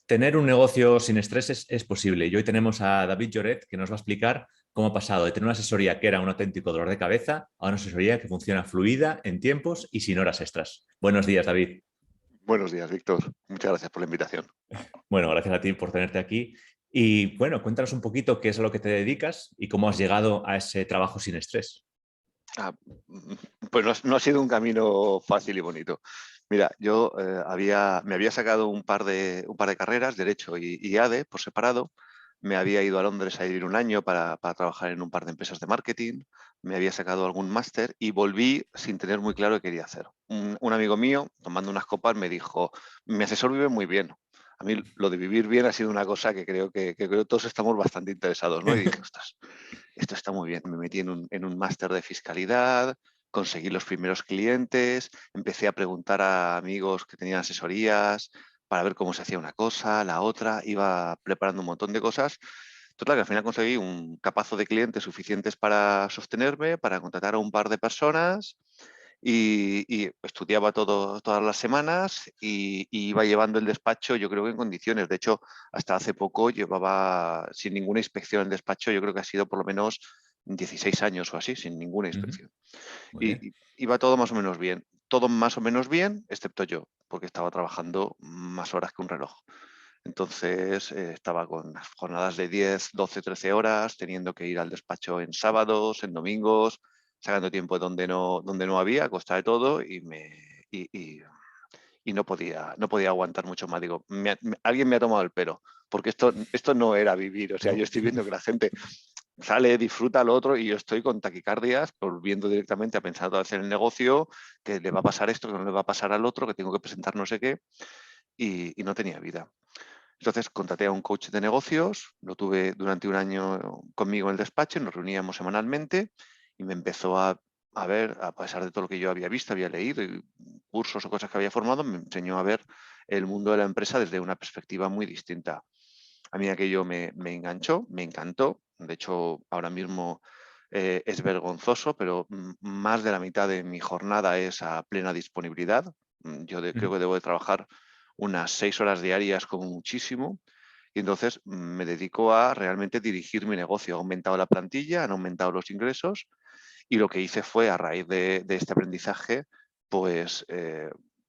Tener un negocio sin estrés es posible. Y hoy tenemos a David Lloret que nos va a explicar cómo ha pasado de tener una asesoría que era un auténtico dolor de cabeza a una asesoría que funciona fluida, en tiempos y sin horas extras. Buenos días, David. Buenos días, Víctor. Muchas gracias por la invitación. Bueno, gracias a ti por tenerte aquí. Y bueno, cuéntanos un poquito qué es a lo que te dedicas y cómo has llegado a ese trabajo sin estrés. Ah, pues no ha sido un camino fácil y bonito. Mira, yo me había sacado un par de carreras, Derecho y ADE, por separado. Me había ido a Londres a vivir un año para trabajar en un par de empresas de marketing. Me había sacado algún máster y volví sin tener muy claro qué quería hacer. Un amigo mío, tomando unas copas, me dijo, mi asesor vive muy bien. A mí lo de vivir bien ha sido una cosa que creo todos estamos bastante interesados, ¿no? Y dije, ostras, esto está muy bien. Me metí en un máster de fiscalidad, conseguí los primeros clientes, empecé a preguntar a amigos que tenían asesorías para ver cómo se hacía una cosa, la otra, iba preparando un montón de cosas. Total, que al final conseguí un capazo de clientes suficientes para sostenerme, para contratar a un par de personas y estudiaba todas las semanas y iba llevando el despacho, yo creo que en condiciones. De hecho, hasta hace poco llevaba sin ninguna inspección el despacho, yo creo que ha sido por lo menos 16 años o así, sin ninguna Ujú. inspección. Muy bien. Y iba todo más o menos bien. Todo más o menos bien, excepto yo, porque estaba trabajando más horas que un reloj. Entonces estaba con jornadas de 10, 12, 13 horas, teniendo que ir al despacho en sábados, en domingos, sacando tiempo donde no había, a costa de todo, y, y- y no podía aguantar mucho más. Digo, alguien me ha tomado el pelo, porque esto no era vivir. O sea, yo No. estoy viendo que la gente sale, disfruta lo otro, y yo estoy con taquicardias, volviendo directamente a pensar otra vez en el negocio, que le va a pasar esto, que no le va a pasar al otro, que tengo que presentar no sé qué, y no tenía vida. Entonces contraté a un coach de negocios, lo tuve durante un año conmigo en el despacho, nos reuníamos semanalmente y me empezó a ver, a pesar de todo lo que yo había visto, había leído, y cursos o cosas que había formado, me enseñó a ver el mundo de la empresa desde una perspectiva muy distinta. A mí aquello me enganchó, me encantó. De hecho, ahora mismo es vergonzoso, pero más de la mitad de mi jornada es a plena disponibilidad. Creo Ujú. que debo de trabajar unas 6 horas diarias como muchísimo. Y entonces me dedico a realmente dirigir mi negocio. Ha aumentado la plantilla, han aumentado los ingresos y lo que hice fue, a raíz de este aprendizaje, pues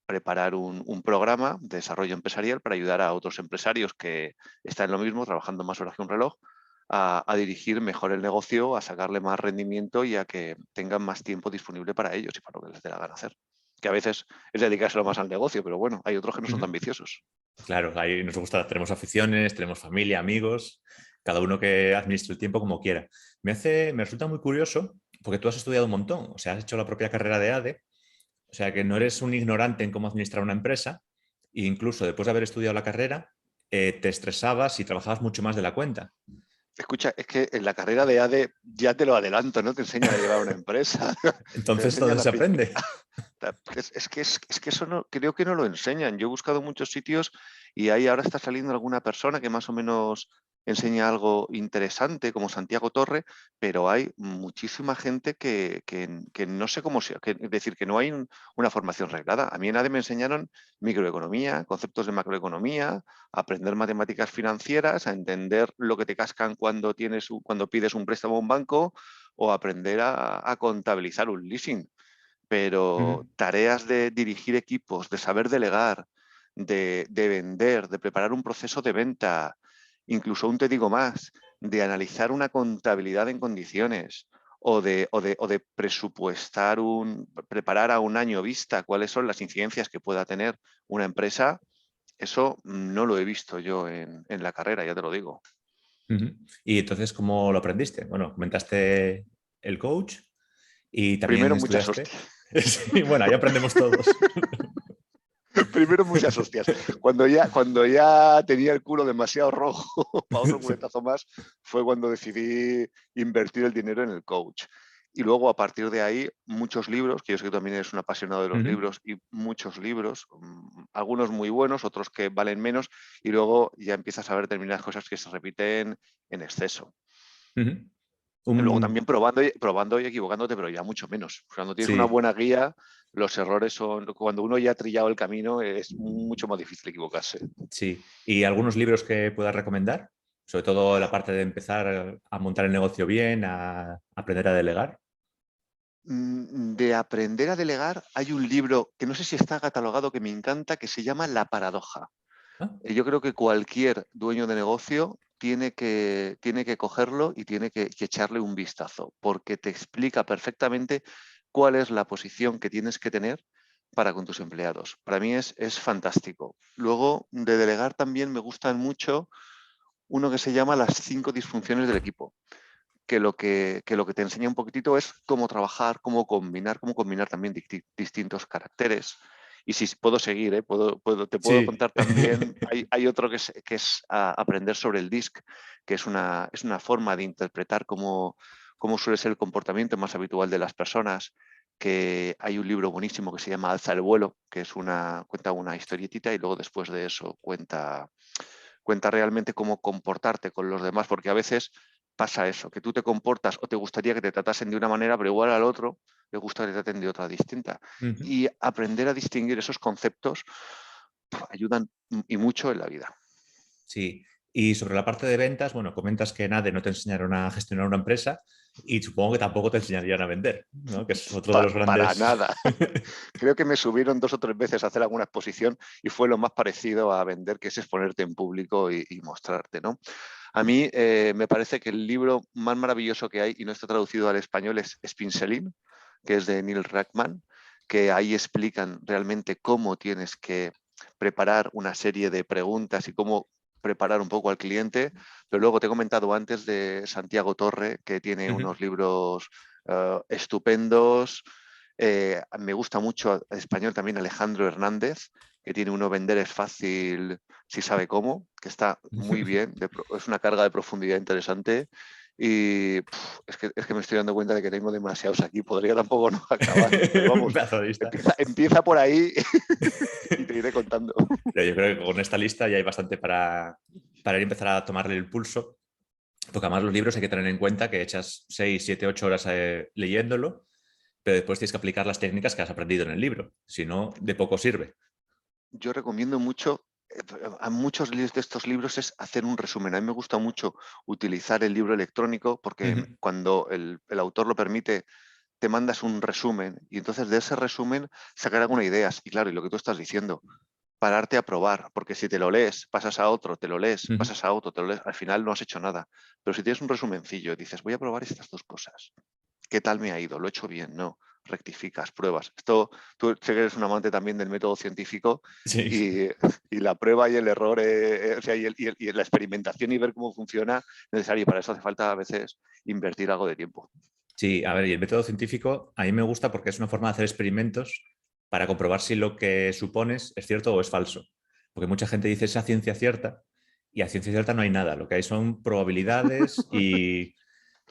preparar un programa de desarrollo empresarial para ayudar a otros empresarios que están en lo mismo, trabajando más horas que un reloj, a dirigir mejor el negocio, a sacarle más rendimiento y a que tengan más tiempo disponible para ellos y para lo que les dé la gana hacer. Que a veces es dedicárselo más al negocio, pero bueno, hay otros que no son tan Ujú. ambiciosos. Claro, ahí nos gusta, tenemos aficiones, tenemos familia, amigos, cada uno que administre el tiempo como quiera. Me resulta muy curioso porque tú has estudiado un montón, o sea, has hecho la propia carrera de ADE, o sea, que no eres un ignorante en cómo administrar una empresa e incluso después de haber estudiado la carrera, te estresabas y trabajabas mucho más de la cuenta. Escucha, es que en la carrera de ADE ya te lo adelanto, no te enseñan a llevar una empresa, te Entonces, ¿dónde enseñan a... se aprende? Es que eso no, creo que no lo enseñan. Yo he buscado muchos sitios y ahí ahora está saliendo alguna persona que más o menos enseña algo interesante, como Santiago Torre, pero hay muchísima gente que no sé cómo sea, es decir, que no hay una formación reglada. A mí en ADE me enseñaron microeconomía, conceptos de macroeconomía, a aprender matemáticas financieras, a entender lo que te cascan cuando pides un préstamo a un banco, o aprender a contabilizar un leasing, pero Ujú. tareas de dirigir equipos, de saber delegar, de vender, de preparar un proceso de venta, incluso aún te digo más, de analizar una contabilidad en condiciones o de presupuestar preparar a un año vista cuáles son las incidencias que pueda tener una empresa. Eso no lo he visto yo en la carrera, ya te lo digo. Ujú. Y entonces, ¿cómo lo aprendiste? Bueno, comentaste el coach y también Primero muchas estudiaste. hostias. Sí, bueno, ahí aprendemos todos. Primero muchas hostias. Cuando ya tenía el culo demasiado rojo para otro culetazo más, fue cuando decidí invertir el dinero en el coach. Y luego, a partir de ahí, muchos libros, que yo sé que también eres un apasionado de los Ujú. libros, y muchos libros, algunos muy buenos, otros que valen menos, y luego ya empiezas a ver determinadas cosas que se repiten en exceso. Ujú. Y luego Un... también probando y equivocándote, pero ya mucho menos. Cuando tienes una Sí, buena guía, los errores son, cuando uno ya ha trillado el camino, es mucho más difícil equivocarse. sí. ¿Y algunos libros que puedas recomendar? Sobre todo la parte de empezar a montar el negocio bien, a aprender a delegar. De aprender a delegar, hay un libro que no sé si está catalogado, que me encanta, que se llama La paradoja. ¿Ah? Yo creo que cualquier dueño de negocio tiene que cogerlo y tiene que echarle un vistazo, porque te explica perfectamente cuál es la posición que tienes que tener para con tus empleados. Para mí es fantástico. Luego, de delegar también me gustan mucho uno que se llama Las 5 disfunciones del equipo, que lo que te enseña un poquitito es cómo trabajar, cómo combinar también distintos caracteres. Y si puedo seguir, ¿eh? Te puedo Sí. contar también, hay otro que es aprender sobre el DISC, que es una forma de interpretar cómo suele ser el comportamiento más habitual de las personas, que hay un libro buenísimo que se llama Alza el vuelo, que cuenta una historietita y luego después de eso cuenta realmente cómo comportarte con los demás, porque a veces pasa eso, que tú te comportas o te gustaría que te tratasen de una manera, pero igual al otro le gusta que te traten de otra distinta. Ujú. Y aprender a distinguir esos conceptos ayudan y mucho en la vida. Sí. Y sobre la parte de ventas, bueno, comentas que nadie no te enseñaron a gestionar una empresa y supongo que tampoco te enseñarían a vender, ¿no? Que es otro de los Para grandes... nada. Creo que me subieron 2 o 3 veces a hacer alguna exposición y fue lo más parecido a vender, que es exponerte en público y mostrarte, ¿no? A mí me parece que el libro más maravilloso que hay, y no está traducido al español, es Spin Selling, que es de Neil Rackman, que ahí explican realmente cómo tienes que preparar una serie de preguntas y cómo preparar un poco al cliente. Pero luego te he comentado antes de Santiago Torre, que tiene Ujú. unos libros estupendos. Me gusta mucho en español también Alejandro Hernández, que tiene uno Vender es fácil si sabe cómo, que está muy bien, es una carga de profundidad interesante. Y es que me estoy dando cuenta de que tengo demasiados aquí, podría tampoco no acabar, pero Un vamos, pedazo de lista. empieza por ahí y te iré contando. Pero yo creo que con esta lista ya hay bastante para ir a empezar a tomarle el pulso, porque además los libros hay que tener en cuenta que echas 6, 7, 8 horas leyéndolo, pero después tienes que aplicar las técnicas que has aprendido en el libro, si no, de poco sirve. Yo recomiendo mucho, a muchos de estos libros es hacer un resumen. A mí me gusta mucho utilizar el libro electrónico porque Ujú, cuando el autor lo permite, te mandas un resumen y entonces de ese resumen sacar algunas ideas. Y claro, y lo que tú estás diciendo, pararte a probar, porque si te lo lees, pasas a otro, te lo lees, ujú. pasas a otro, te lo lees, al final no has hecho nada. Pero si tienes un resumencillo, dices, voy a probar estas 2 cosas. ¿Qué tal me ha ido? ¿Lo he hecho bien? No. Rectificas, pruebas. Esto, tú sé que eres un amante también del método científico Sí. y, y la prueba y el error, o sea, y la experimentación y ver cómo funciona es necesario. Y para eso hace falta a veces invertir algo de tiempo. Sí, a ver, y el método científico a mí me gusta porque es una forma de hacer experimentos para comprobar si lo que supones es cierto o es falso. Porque mucha gente dice esa ciencia cierta y a ciencia cierta no hay nada. Lo que hay son probabilidades y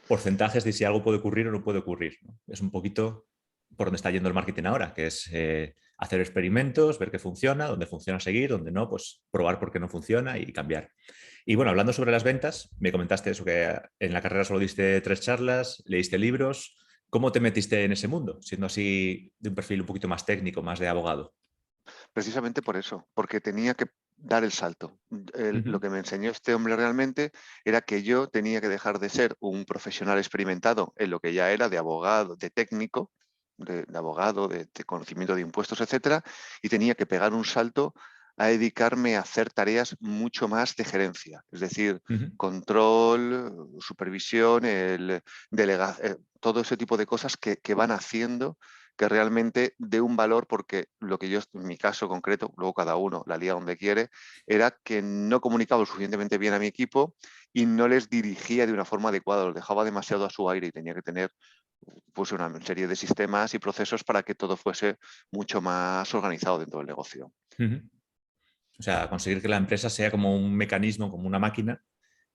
porcentajes de si algo puede ocurrir o no puede ocurrir, ¿no? Es un poquito por donde está yendo el marketing ahora, que es hacer experimentos, ver qué funciona, dónde funciona seguir, dónde no, pues probar por qué no funciona y cambiar. Y bueno, hablando sobre las ventas, me comentaste eso, que en la carrera solo diste 3 charlas, leíste libros. ¿Cómo te metiste en ese mundo, siendo así de un perfil un poquito más técnico, más de abogado? Precisamente por eso, porque tenía que dar el salto. Lo Ujú, que me enseñó este hombre realmente era que yo tenía que dejar de ser un profesional experimentado en lo que ya era de abogado, de técnico, de abogado, de conocimiento de impuestos, etcétera, y tenía que pegar un salto a dedicarme a hacer tareas mucho más de gerencia, es decir, ujú, control, supervisión, todo ese tipo de cosas que van haciendo que realmente dé un valor, porque lo que yo, en mi caso concreto, luego cada uno la lía donde quiere, era que no comunicaba lo suficientemente bien a mi equipo y no les dirigía de una forma adecuada, los dejaba demasiado a su aire y tenía que tener pues, una serie de sistemas y procesos para que todo fuese mucho más organizado dentro del negocio. ujú. O sea, conseguir que la empresa sea como un mecanismo, como una máquina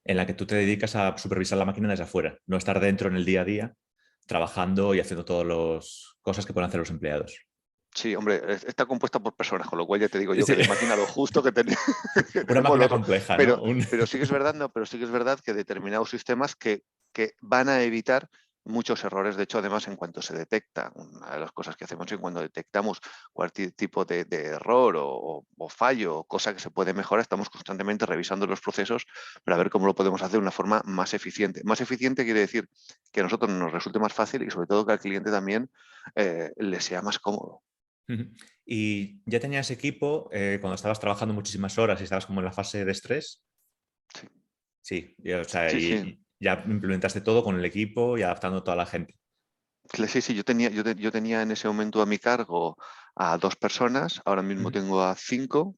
en la que tú te dedicas a supervisar la máquina desde afuera, no estar dentro en el día a día, trabajando y haciendo todas las cosas que pueden hacer los empleados. Sí, hombre, está compuesta por personas, con lo cual ya te digo yo Sí, que de máquina lo justo que, que una tenemos máquina los otros. compleja, ¿no? Pero sí que es verdad, no, pero sí que es verdad que determinados sistemas que van a evitar muchos errores. De hecho, además, en cuanto se detecta, una de las cosas que hacemos es cuando detectamos cualquier tipo de error o fallo o cosa que se puede mejorar, estamos constantemente revisando los procesos para ver cómo lo podemos hacer de una forma más eficiente. Más eficiente quiere decir que a nosotros nos resulte más fácil y sobre todo que al cliente también le sea más cómodo. Ujú. ¿Y ya tenías equipo cuando estabas trabajando muchísimas horas y estabas como en la fase de estrés? Sí, Sí, o sea, sí, sí. y ya implementaste todo con el equipo y adaptando a toda la gente. Sí, sí, yo tenía en ese momento a mi cargo a 2 personas, ahora mismo Ujú. tengo a 5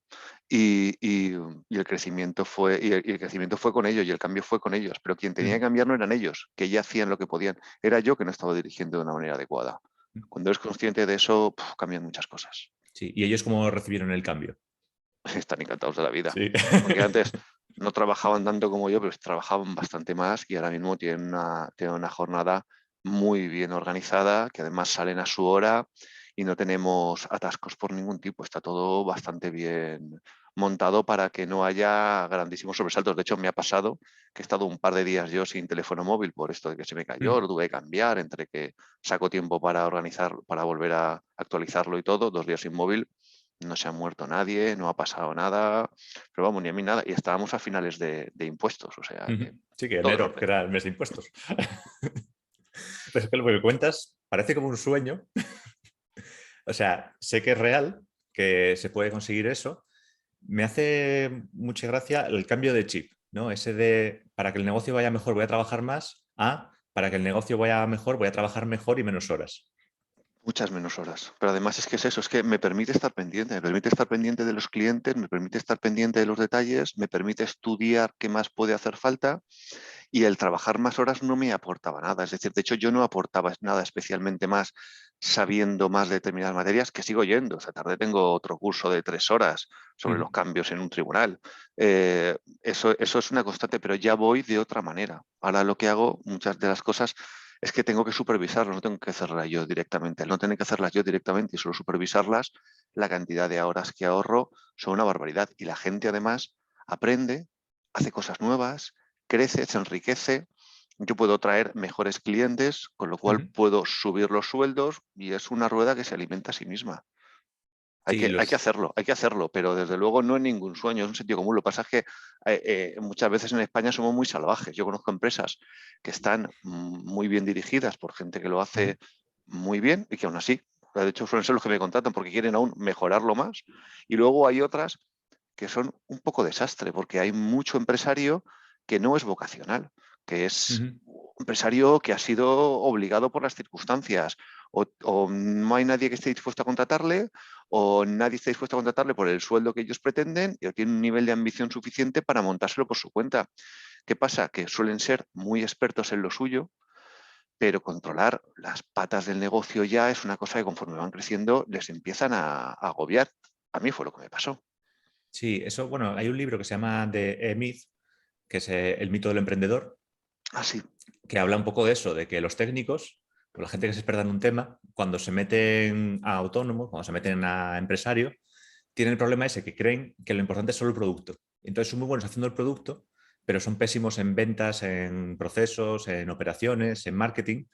y el crecimiento fue, y el crecimiento fue con ellos y el cambio fue con ellos, pero quien tenía que Ujú. cambiar no eran ellos, que ya hacían lo que podían, era yo que no estaba dirigiendo de una manera adecuada. Cuando eres consciente de eso, cambian muchas cosas. Sí, ¿y ellos cómo recibieron el cambio? Están encantados de la vida, Sí. porque antes no trabajaban tanto como yo, pero trabajaban bastante más y ahora mismo tienen una jornada muy bien organizada, que además salen a su hora y no tenemos atascos por ningún tipo. Está todo bastante bien montado para que no haya grandísimos sobresaltos. De hecho, me ha pasado que he estado un par de días yo sin teléfono móvil por esto de que se me cayó, Mm. lo tuve que cambiar, entre que saco tiempo para organizar, para volver a actualizarlo y todo, 2 días sin móvil. No se ha muerto nadie, no ha pasado nada, pero vamos, ni a mí nada. Y estábamos a finales de impuestos, o sea que Ujú. Sí, que todo en enero, que orden. era el mes de impuestos. Pues es que lo que cuentas parece como un sueño. O sea, sé que es real, que se puede conseguir eso. Me hace mucha gracia el cambio de chip, ¿no? Ese de para que el negocio vaya mejor voy a trabajar más, a para que el negocio vaya mejor voy a trabajar mejor y menos horas. Muchas menos horas. Pero además es que es eso, es que me permite estar pendiente de los clientes, me permite estar pendiente de los detalles, me permite estudiar qué más puede hacer falta y el trabajar más horas no me aportaba nada. Es decir, de hecho yo no aportaba nada especialmente más sabiendo más de determinadas materias que sigo yendo. Esta tarde tengo otro curso de 3 horas sobre Ujú. los cambios en un tribunal. Eso es una constante, pero ya voy de otra manera. Ahora lo que hago, muchas de las cosas, es que tengo que supervisarlo, no tengo que hacerlas yo directamente. Al no tener que hacerlas yo directamente y solo supervisarlas, la cantidad de horas que ahorro son una barbaridad. Y la gente además aprende, hace cosas nuevas, crece, se enriquece. Yo puedo traer mejores clientes, con lo cual Ujú. puedo subir los sueldos y es una rueda que se alimenta a sí misma. Sí, Hay que hacerlo, pero desde luego no es ningún sueño, es un sentido común. Lo que pasa es que muchas veces en España somos muy salvajes. Yo conozco empresas que están muy bien dirigidas por gente que lo ujú. hace muy bien y que aún así, de hecho, suelen ser los que me contratan porque quieren aún mejorarlo más. Y luego hay otras que son un poco desastre porque hay mucho empresario que no es vocacional, que es Ujú. un empresario que ha sido obligado por las circunstancias o no hay nadie que esté dispuesto a contratarle o nadie está dispuesto a contratarle por el sueldo que ellos pretenden y tiene un nivel de ambición suficiente para montárselo por su cuenta. ¿Qué pasa? Que suelen ser muy expertos en lo suyo, pero controlar las patas del negocio ya es una cosa que conforme van creciendo les empiezan a agobiar. A mí fue lo que me pasó. Sí, eso, bueno, hay un libro que se llama The E-Myth, que es El mito del emprendedor, Así, que habla un poco de eso, de que los técnicos, o la gente que se experta en un tema, cuando se meten a autónomo, cuando se meten a empresario, tienen el problema ese, que creen que lo importante es solo el producto. Entonces son muy buenos haciendo el producto, pero son pésimos en ventas, en procesos, en operaciones, en marketing,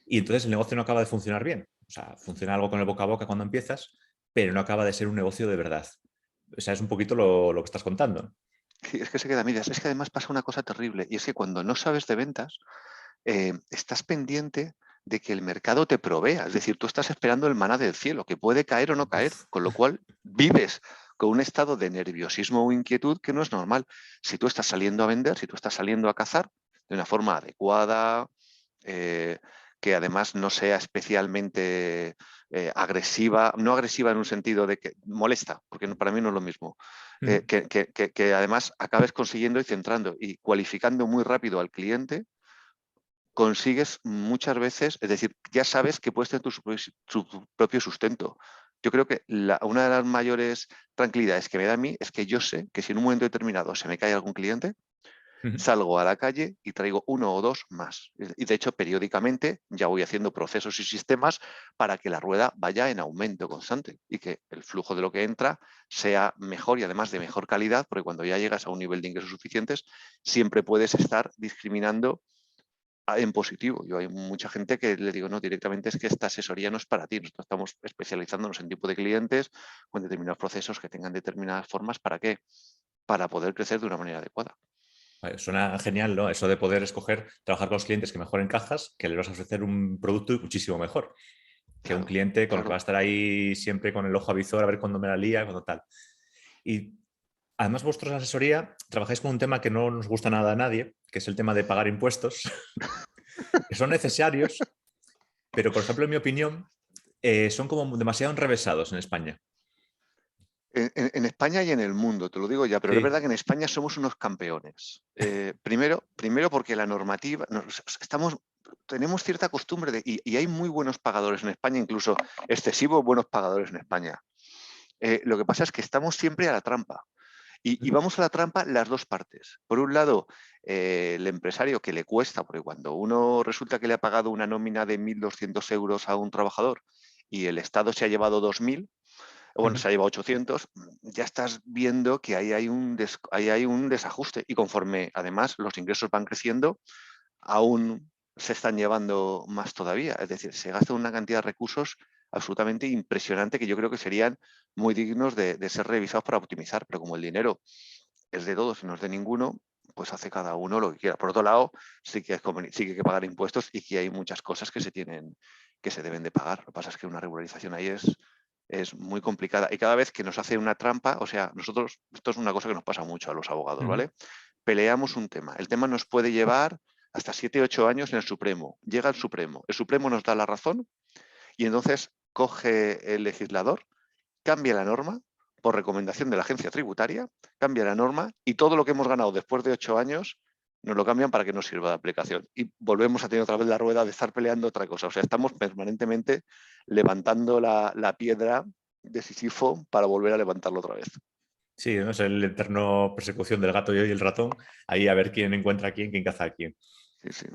y entonces el negocio no acaba de funcionar bien. O sea, funciona algo con el boca a boca cuando empiezas, pero no acaba de ser un negocio de verdad. O sea, es un poquito lo que estás contando. sí, es que se queda a medias. Es que además pasa una cosa terrible y es que cuando no sabes de ventas, estás pendiente de que el mercado te provea. Es decir, tú estás esperando el maná del cielo, que puede caer o no caer, con lo cual vives con un estado de nerviosismo o inquietud que no es normal. Si tú estás saliendo a vender, si tú estás saliendo a cazar de una forma adecuada, eh, que además no sea especialmente agresiva, no agresiva en un sentido de que molesta, porque para mí no es lo mismo, Ujú. que además acabes consiguiendo y centrando y cualificando muy rápido al cliente consigues muchas veces, es decir, ya sabes que puedes tener tu propio sustento. Yo creo que una de las mayores tranquilidades que me da a mí es que yo sé que si en un momento determinado se me cae algún cliente, Ujú. salgo a la calle y traigo uno o dos más. Y de hecho, periódicamente ya voy haciendo procesos y sistemas para que la rueda vaya en aumento constante y que el flujo de lo que entra sea mejor y además de mejor calidad, porque cuando ya llegas a un nivel de ingresos suficientes, siempre puedes estar discriminando en positivo. Yo hay mucha gente que le digo, no, directamente es que esta asesoría no es para ti. Nosotros estamos especializándonos en tipo de clientes con determinados procesos que tengan determinadas formas. ¿Para qué? Para poder crecer de una manera adecuada. Vale, suena genial, ¿no? Eso de poder escoger, trabajar con los clientes que mejor encajas, que les vas a ofrecer un producto muchísimo mejor que un Claro, cliente con el que va a claro. estar ahí siempre con el ojo avizor a ver cuándo me la lía, cuándo tal. Y además vosotros en asesoría trabajáis con un tema que no nos gusta nada a nadie, que es el tema de pagar impuestos, que son necesarios, pero por ejemplo, en mi opinión, son como demasiado enrevesados en España. En España y en el mundo, te lo digo ya, pero es verdad Sí. que en España somos unos campeones. Primero porque la normativa, tenemos cierta costumbre y hay muy buenos pagadores en España, incluso excesivos buenos pagadores en España. Lo que pasa es que estamos siempre a la trampa. Y vamos a la trampa las dos partes. Por un lado, el empresario que le cuesta, porque cuando uno resulta que le ha pagado una nómina de 1.200 euros a un trabajador y el Estado se ha llevado 2.000, bueno, se ha llevado 800, ya estás viendo que ahí hay un desajuste. Y conforme además los ingresos van creciendo, aún se están llevando más todavía. Es decir, se gasta una cantidad de recursos absolutamente impresionante que yo creo que serían muy dignos de ser revisados para optimizar. Pero como el dinero es de todos y no es de ninguno, pues hace cada uno lo que quiera. Por otro lado, sí que hay que pagar impuestos y que hay muchas cosas que se deben de pagar. Lo que pasa es que una regularización ahí es muy complicada. Y cada vez que nos hace una trampa, o sea, nosotros, esto es una cosa que nos pasa mucho a los abogados, Ujú. ¿vale? Peleamos un tema. El tema nos puede llevar hasta 7, 8 años en el Supremo. Llega el Supremo nos da la razón y entonces coge el legislador, cambia la norma por recomendación de la agencia tributaria, cambia la norma y todo lo que hemos ganado después de 8 años nos lo cambian para que nos sirva de aplicación. Y volvemos a tener otra vez la rueda de estar peleando otra cosa. O sea, estamos permanentemente levantando la piedra de Sísifo para volver a levantarlo otra vez. Sí, ¿no? Es el eterno persecución del gato y el ratón, ahí a ver quién encuentra a quién caza a quién. Sí, sí.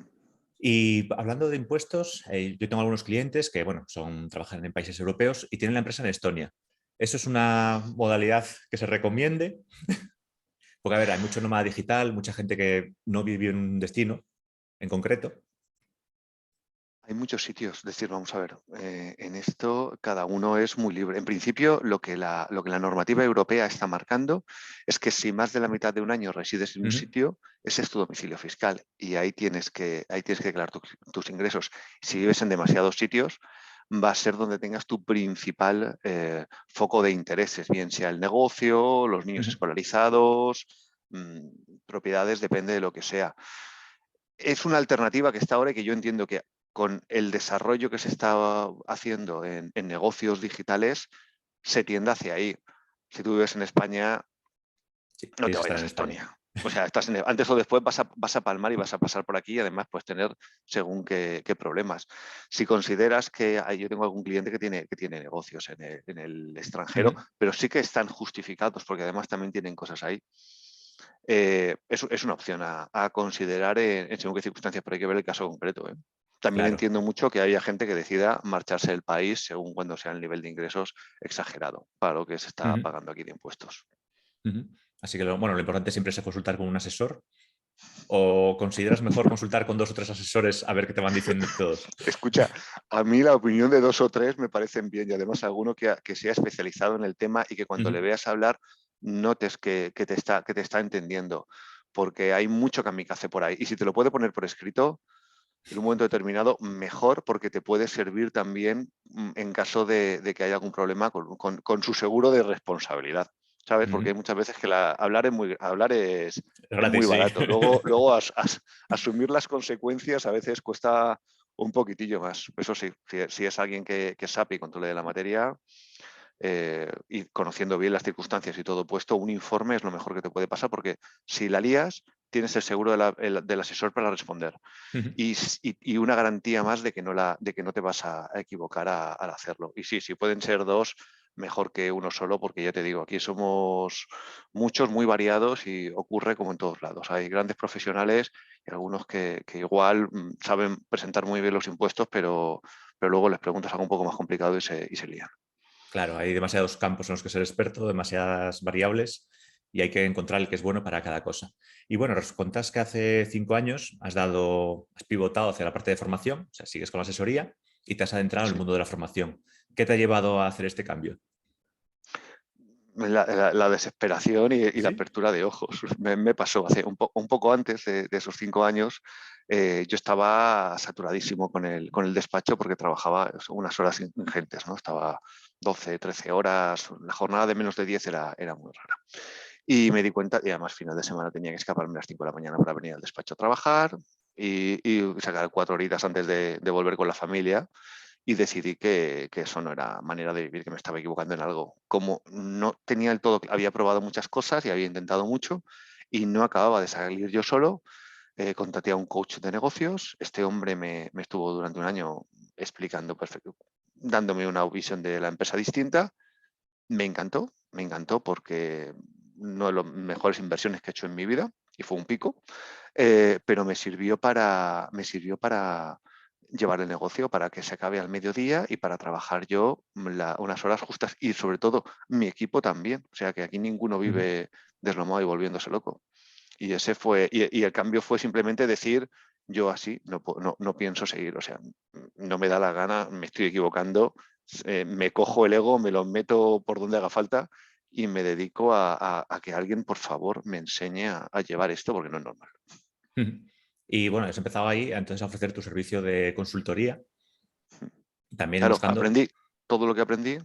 Y hablando de impuestos, yo tengo algunos clientes que, bueno, trabajan en países europeos y tienen la empresa en Estonia. ¿Eso es una modalidad que se recomiende? Porque, a ver, hay mucho nómada digital, mucha gente que no vive en un destino en concreto. Hay muchos sitios, es decir, vamos a ver, en esto cada uno es muy libre. En principio, lo que la normativa europea está marcando es que si más de la mitad de un año resides en un Ujú. sitio, ese es tu domicilio fiscal y ahí tienes que declarar tus ingresos. Si vives en demasiados sitios, va a ser donde tengas tu principal foco de intereses, bien sea el negocio, los niños Ujú. escolarizados, propiedades, depende de lo que sea. Es una alternativa que está ahora y que yo entiendo que con el desarrollo que se está haciendo en negocios digitales se tiende hacia ahí. Si tú vives en España, Sí, no te quieres estar vayas en a España. Estonia. O sea, antes o después vas a palmar y vas a pasar por aquí y además puedes tener según qué problemas. Si consideras que yo tengo algún cliente que tiene negocios en el extranjero, Ujú. pero sí que están justificados porque además también tienen cosas ahí, es una opción a considerar en según qué circunstancias, pero hay que ver el caso concreto, ¿eh? También Claro. entiendo mucho que haya gente que decida marcharse del país según cuando sea el nivel de ingresos exagerado para lo que se está Ujú. pagando aquí de impuestos. Ujú. Así que, bueno, lo importante siempre es consultar con un asesor. ¿O consideras mejor consultar con 2 o 3 asesores a ver qué te van diciendo todos? Escucha, a mí la opinión de 2 o 3 me parecen bien y además alguno que sea especializado en el tema y que cuando le Ujú. veas hablar notes que te está entendiendo, porque hay mucho kamikaze por ahí. Y si te lo puede poner por escrito, en un momento determinado, mejor porque te puede servir también en caso de que haya algún problema con su seguro de responsabilidad. ¿Sabes? Porque Ujú. hay muchas veces que hablar Es es muy gratis, sí. barato. Luego asumir las consecuencias a veces cuesta un poquitillo más. Eso sí, si es alguien que sabe y controle la materia, y conociendo bien las circunstancias y todo puesto, un informe es lo mejor que te puede pasar porque si la lías, tienes el seguro del asesor para responder Ujú. y una garantía más de que no te vas a equivocar al hacerlo. Y sí, si pueden ser dos, mejor que uno solo, porque ya te digo, aquí somos muchos, muy variados y ocurre como en todos lados. Hay grandes profesionales y algunos que igual saben presentar muy bien los impuestos, pero luego les preguntas algo un poco más complicado y se lían. Claro, hay demasiados campos en los que ser experto, demasiadas variables y hay que encontrar el que es bueno para cada cosa. Y bueno, nos contás que hace 5 años has pivotado hacia la parte de formación, o sea, sigues con la asesoría y te has adentrado en el Sí. mundo de la formación. ¿Qué te ha llevado a hacer este cambio? La desesperación y la ¿Sí? apertura de ojos. Me pasó hace un poco antes de esos 5 años. Yo estaba saturadísimo con el despacho porque trabajaba unas horas ingentes, ¿no? Estaba 12, 13 horas, la jornada de menos de 10 era muy rara. Y me di cuenta, y además final de semana tenía que escaparme a las 5 de la mañana para venir al despacho a trabajar y sacar 4 horitas antes de volver con la familia y decidí que eso no era manera de vivir, que me estaba equivocando en algo. Como no tenía el todo, había probado muchas cosas y había intentado mucho y no acababa de salir yo solo, contraté a un coach de negocios. Este hombre me estuvo durante un año explicando, dándome una visión de la empresa distinta. Me encantó porque una de las mejores inversiones que he hecho en mi vida y fue un pico, pero me sirvió para llevar el negocio, para que se acabe al mediodía y para trabajar yo unas horas justas y sobre todo mi equipo también. O sea que aquí ninguno Ujú. vive deslomado y volviéndose loco. Y ese fue, y el cambio fue simplemente decir, yo así no pienso seguir, o sea, no me da la gana, me estoy equivocando, me cojo el ego, me lo meto por donde haga falta y me dedico a que alguien, por favor, me enseñe a llevar esto porque no es normal. Ujú. Y bueno, has empezado ahí entonces a ofrecer tu servicio de consultoría, también Claro, buscando... aprendí todo lo que aprendí,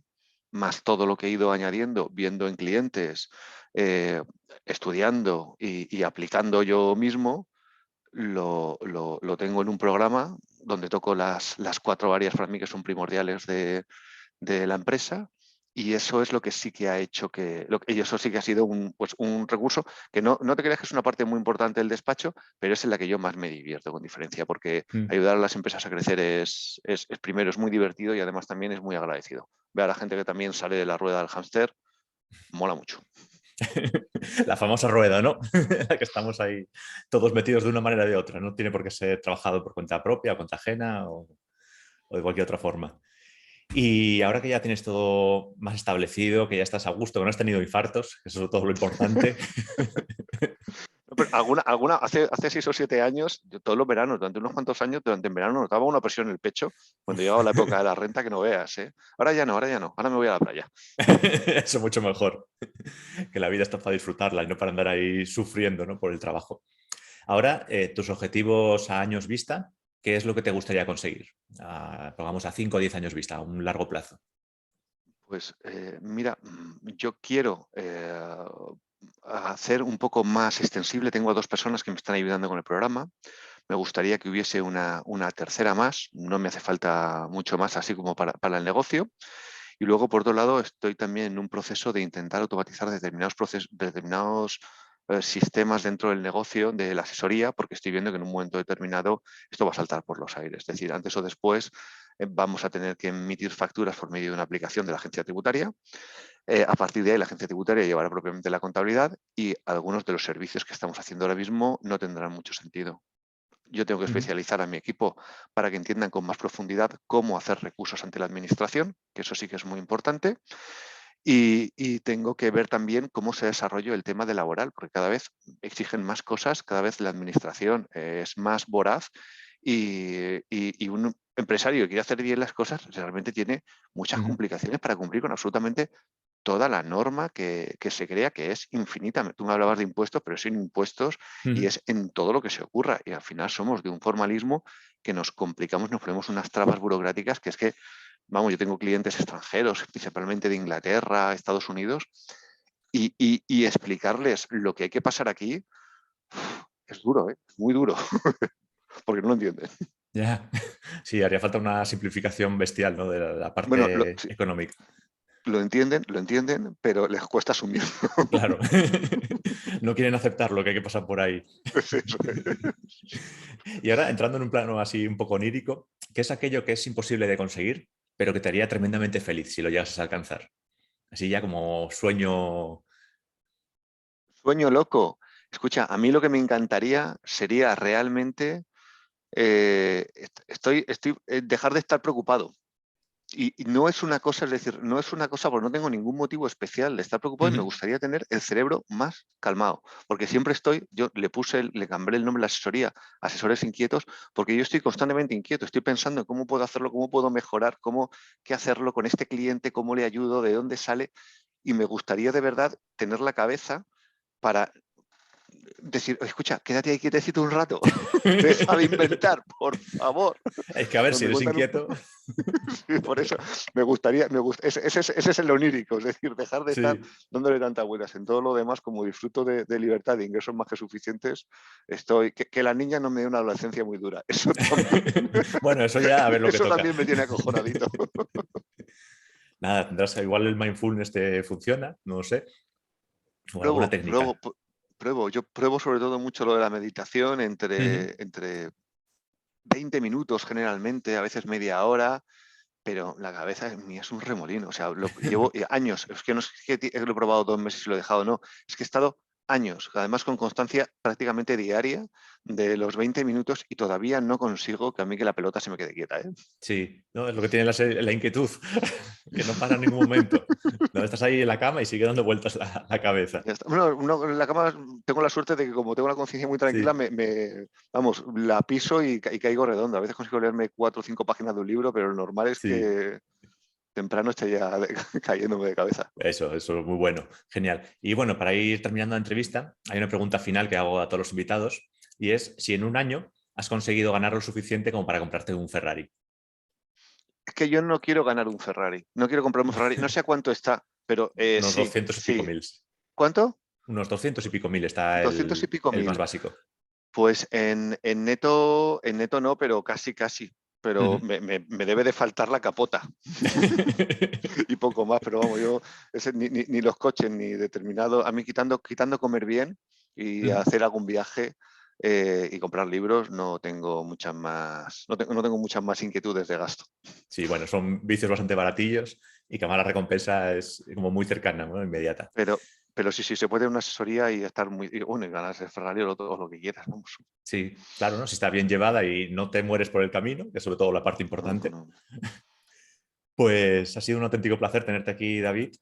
más todo lo que he ido añadiendo, viendo en clientes, eh, estudiando y aplicando yo mismo, lo tengo en un programa donde toco las 4 áreas para mí que son primordiales de la empresa y eso es lo que sí que ha hecho y eso sí que ha sido un recurso que no te creas que es una parte muy importante del despacho, pero es en la que yo más me divierto con diferencia, porque Mm. ayudar a las empresas a crecer es primero, es muy divertido y además también es muy agradecido. Ver a la gente que también sale de la rueda del hámster, mola mucho. La famosa rueda, ¿no? La que estamos ahí todos metidos de una manera o de otra. No tiene por qué ser trabajado por cuenta propia o cuenta ajena o de cualquier otra forma. Y ahora que ya tienes todo más establecido, que ya estás a gusto, que no has tenido infartos, que eso es todo lo importante. Pero hace 6 o 7 años, yo todos los veranos, durante unos cuantos años, durante el verano notaba una presión en el pecho cuando llegaba la época de la renta que no veas, ¿eh? Ahora ya no, ahora me voy a la playa. Eso mucho mejor. Que la vida está para disfrutarla y no para andar ahí sufriendo, ¿no? Por el trabajo. Ahora, tus objetivos a años vista, ¿qué es lo que te gustaría conseguir? Pongamos a 5 o 10 años vista, a un largo plazo. Pues mira, yo quiero hacer un poco más extensible. Tengo a 2 personas que me están ayudando con el programa. Me gustaría que hubiese una tercera más. No me hace falta mucho más así como para el negocio. Y luego, por otro lado, estoy también en un proceso de intentar automatizar determinados sistemas dentro del negocio de la asesoría, porque estoy viendo que en un momento determinado esto va a saltar por los aires. Es decir, antes o después vamos a tener que emitir facturas por medio de una aplicación de la agencia tributaria. A partir de ahí, la agencia tributaria llevará propiamente la contabilidad y algunos de los servicios que estamos haciendo ahora mismo no tendrán mucho sentido. Yo tengo que Ujú. especializar a mi equipo para que entiendan con más profundidad cómo hacer recursos ante la administración, que eso sí que es muy importante. Y tengo que ver también cómo se desarrolla el tema de laboral, porque cada vez exigen más cosas, cada vez la administración es más voraz y un empresario que quiere hacer bien las cosas realmente tiene muchas Ujú. complicaciones para cumplir con absolutamente toda la norma que se crea, que es infinita. Tú me hablabas de impuestos, pero es en impuestos y Ujú. es en todo lo que se ocurra. Y al final somos de un formalismo que nos complicamos, nos ponemos unas trabas burocráticas que es que, vamos, yo tengo clientes extranjeros, principalmente de Inglaterra, Estados Unidos, y explicarles lo que hay que pasar aquí es duro, ¿eh? Es muy duro, porque no lo entienden. Ya. Sí, haría falta una simplificación bestial, ¿no? De la Bueno, parte sí, económica. lo entienden, pero les cuesta asumir. Claro. No quieren aceptar lo que hay que pasar por ahí. Es eso. Y ahora, entrando en un plano así un poco onírico, ¿qué es aquello que es imposible de conseguir, pero que te haría tremendamente feliz si lo llegas a alcanzar? Así ya como sueño. Sueño loco. Escucha, a mí lo que me encantaría sería realmente dejar de estar preocupado. Y no es una cosa, es decir, no es una cosa porque no tengo ningún motivo especial de estar preocupado y me Ujú. gustaría tener el cerebro más calmado, porque siempre yo le cambié el nombre de la asesoría, asesores inquietos, porque yo estoy constantemente inquieto, estoy pensando en cómo puedo hacerlo, cómo puedo mejorar, qué hacerlo con este cliente, cómo le ayudo, de dónde sale, y me gustaría de verdad tener la cabeza para decir, escucha, quédate ahí quietecito un rato, deja de inventar, por favor. Es que a ver, si Donde eres cuentan inquieto. sí, por eso me gustaría, ese es el onírico, es decir, dejar de estar Sí. dándole tantas vueltas. En todo lo demás, como disfruto de libertad, de ingresos más que suficientes, que la niña no me dé una adolescencia muy dura. Eso también, Bueno, eso ya a ver lo que eso toca. también me tiene acojonadito. Nada, tendrás, igual el mindfulness te funciona, no lo sé, o alguna Pruebo, técnica. yo pruebo sobre todo mucho lo de la meditación Ujú. entre 20 minutos generalmente, a veces media hora, pero la cabeza mía es un remolino. O sea, llevo años. Es que no es que lo he probado 2 meses y lo he dejado, no. Es que he estado años, además con constancia prácticamente diaria de los 20 minutos y todavía no consigo que a mí que la pelota se me quede quieta. ¿Eh? Sí, no, es lo que tiene la inquietud, que no para en ningún momento. No, estás ahí en la cama y sigue dando vueltas la cabeza. Ya está. Bueno, en la cama tengo la suerte de que como tengo la conciencia muy tranquila, Sí, vamos, la piso y caigo redondo. A veces consigo leerme 4 o 5 páginas de un libro, pero lo normal es sí, que temprano esté ya cayéndome de cabeza. eso es muy bueno, genial. Y bueno, para ir terminando la entrevista, hay una pregunta final que hago a todos los invitados y es si en un año has conseguido ganar lo suficiente como para comprarte un Ferrari. Es que yo no quiero ganar un Ferrari, no quiero comprarme un Ferrari, no sé a cuánto está, pero Unos sí, 200 y pico sí. mil. ¿Cuánto? Unos 200 y pico mil está 200 y pico el más mil. básico. Pues en neto no, pero casi, casi. Pero Ujú. me debe de faltar la capota y poco más, pero vamos, ni los coches, ni determinado, a mí quitando comer bien y Ujú. hacer algún viaje y comprar libros, no tengo muchas más inquietudes de gasto. Sí, bueno, son vicios bastante baratillos y que además la recompensa es como muy cercana, ¿no? Inmediata. Pero, pero sí, se puede una asesoría y estar bueno, y ganas el Ferrari o lo que quieras, vamos. Sí, claro, ¿no? Si está bien llevada y no te mueres por el camino, que es sobre todo la parte No, no, importante, no. pues ha sido un auténtico placer tenerte aquí, David,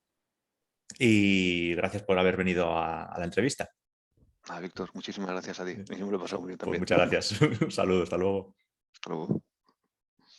y gracias por haber venido a la entrevista. Víctor, muchísimas gracias a ti. Y me lo he pasado muy bien Pues también. muchas gracias. Un saludo, hasta luego. Hasta luego.